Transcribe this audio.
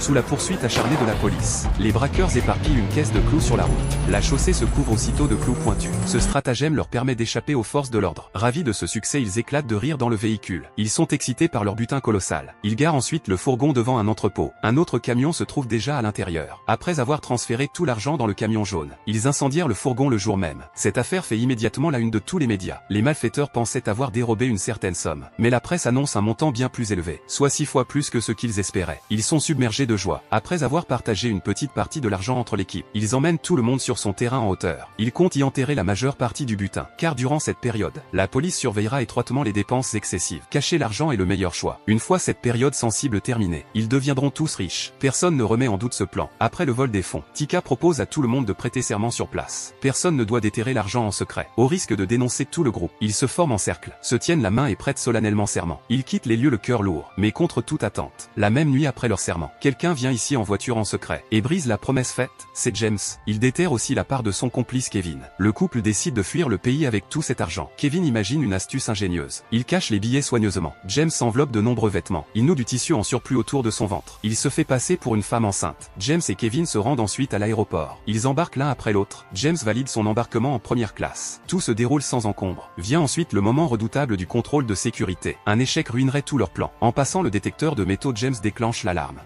Sous la poursuite acharnée de la police, les braqueurs éparpillent une caisse de clous sur la route. La chaussée se couvre aussitôt de clous pointus. Ce stratagème leur permet d'échapper aux forces de l'ordre. Ravis de ce succès, ils éclatent de rire dans le véhicule. Ils sont excités par leur butin colossal. Ils garent ensuite le fourgon devant un entrepôt. Un autre camion se trouve déjà à l'intérieur. Après avoir transféré tout l'argent dans le camion jaune, ils incendièrent le fourgon le jour même. Cette affaire fait immédiatement la une de tous les médias. Les malfaiteurs pensaient avoir dérobé une certaine somme. Mais la presse annonce un montant bien plus élevé, soit 6 fois plus que ce qu'ils espéraient. Ils sont submergés de joie. Après avoir partagé une petite partie de l'argent entre l'équipe, ils emmènent tout le monde sur son terrain en hauteur. Ils comptent y enterrer la majeure partie du butin. Car durant cette période, la police surveillera étroitement les dépenses excessives. Cacher l'argent est le meilleur choix. Une fois cette période sensible terminée, ils deviendront tous riches. Personne ne remet en doute ce plan. Après le vol des fonds, Tika propose à tout le monde de prêter serment sur place. Personne ne doit déterrer l'argent en secret. Au risque de dénoncer tout le groupe, ils se forment en cercle, se tiennent la main et prêtent solennellement serment. Ils quittent les lieux le cœur lourd, mais contre toute attente. La même nuit après leur serment, quelqu'un vient ici en voiture en secret et brise la promesse faite. C'est James. Il déterre aussi la part de son complice Kevin. Le couple décide de fuir le pays avec tout cet argent. Kevin imagine une astuce ingénieuse. Il cache les billets soigneusement. James enveloppe de nombreux vêtements. Il noue du tissu en surplus autour de son ventre. Il se fait passer pour une femme enceinte. James et Kevin se rendent ensuite à l'aéroport. Ils embarquent l'un après l'autre. James valide son embarquement en première classe. Tout se déroule sans encombre. Vient ensuite le moment redoutable du contrôle de sécurité. Un échec ruinerait tout leur plan. En passant le détecteur de métaux, James déclenche l'alarme.